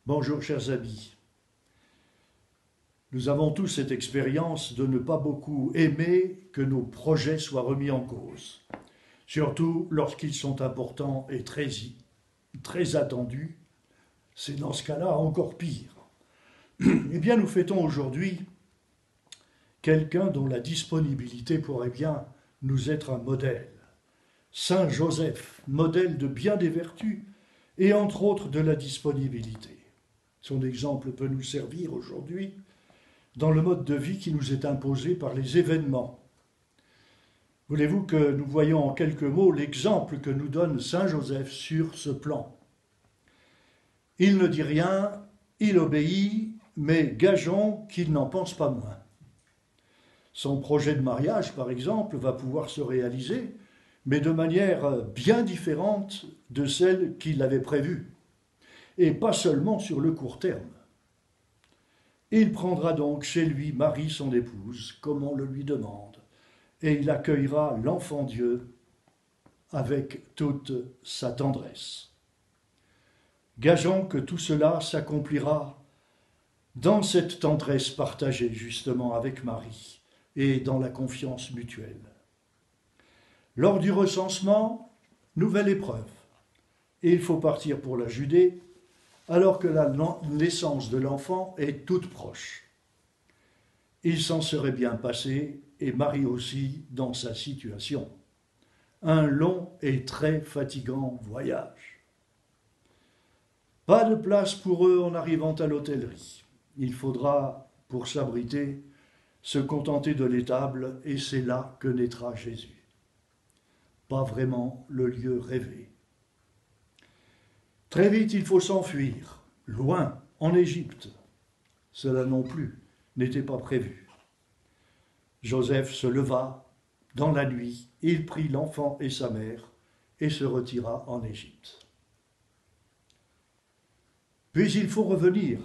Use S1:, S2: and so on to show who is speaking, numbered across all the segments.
S1: Bonjour chers amis, nous avons tous cette expérience de ne pas beaucoup aimer que nos projets soient remis en cause, surtout lorsqu'ils sont importants et très attendus. C'est dans ce cas-là encore pire. Eh bien, nous fêtons aujourd'hui quelqu'un dont la disponibilité pourrait bien nous être un modèle. Saint Joseph, modèle de bien des vertus et entre autres de la disponibilité. Son exemple peut nous servir aujourd'hui dans le mode de vie qui nous est imposé par les événements. Voulez-vous que nous voyions en quelques mots l'exemple que nous donne Saint Joseph sur ce plan? Il ne dit rien, il obéit, mais gageons qu'il n'en pense pas moins. Son projet de mariage, par exemple, va pouvoir se réaliser, mais de manière bien différente de celle qu'il avait prévue, et pas seulement sur le court terme. Il prendra donc chez lui Marie, son épouse, comme on le lui demande, et il accueillera l'enfant Dieu avec toute sa tendresse. Gageons que tout cela s'accomplira dans cette tendresse partagée justement avec Marie et dans la confiance mutuelle. Lors du recensement, nouvelle épreuve, et il faut partir pour la Judée, alors que la naissance de l'enfant est toute proche. Il s'en serait bien passé, et Marie aussi, dans sa situation. Un long et très fatigant voyage. Pas de place pour eux en arrivant à l'hôtellerie. Il faudra, pour s'abriter, se contenter de l'étable, et c'est là que naîtra Jésus. Pas vraiment le lieu rêvé. Très vite, il faut s'enfuir, loin, en Égypte. Cela non plus n'était pas prévu. Joseph se leva dans la nuit, il prit l'enfant et sa mère et se retira en Égypte. Puis il faut revenir,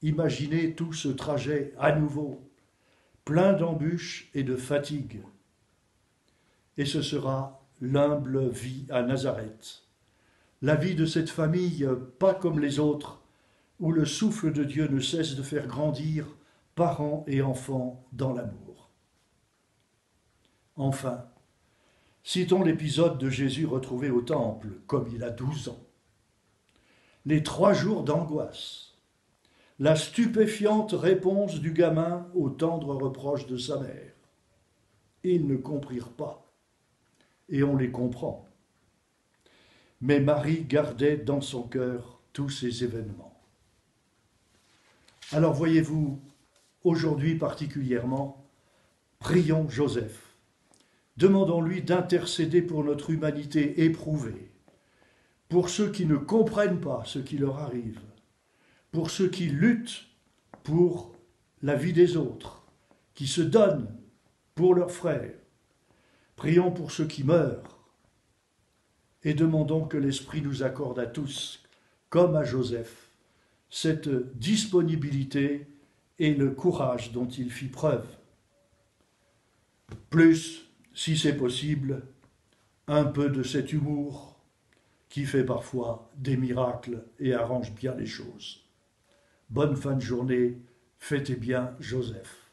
S1: imaginer tout ce trajet à nouveau, plein d'embûches et de fatigue. Et ce sera l'humble vie à Nazareth. La vie de cette famille, pas comme les autres, où le souffle de Dieu ne cesse de faire grandir parents et enfants dans l'amour. Enfin, citons l'épisode de Jésus retrouvé au temple, comme il a 12 ans. Les 3 jours d'angoisse, la stupéfiante réponse du gamin aux tendres reproches de sa mère. Ils ne comprirent pas, et on les comprend. Mais Marie gardait dans son cœur tous ces événements. Alors voyez-vous, aujourd'hui particulièrement, prions Joseph. Demandons-lui d'intercéder pour notre humanité éprouvée, pour ceux qui ne comprennent pas ce qui leur arrive, pour ceux qui luttent pour la vie des autres, qui se donnent pour leurs frères. Prions pour ceux qui meurent, et demandons que l'Esprit nous accorde à tous, comme à Joseph, cette disponibilité et le courage dont il fit preuve. Plus, si c'est possible, un peu de cet humour qui fait parfois des miracles et arrange bien les choses. Bonne fin de journée, fêtez bien Joseph.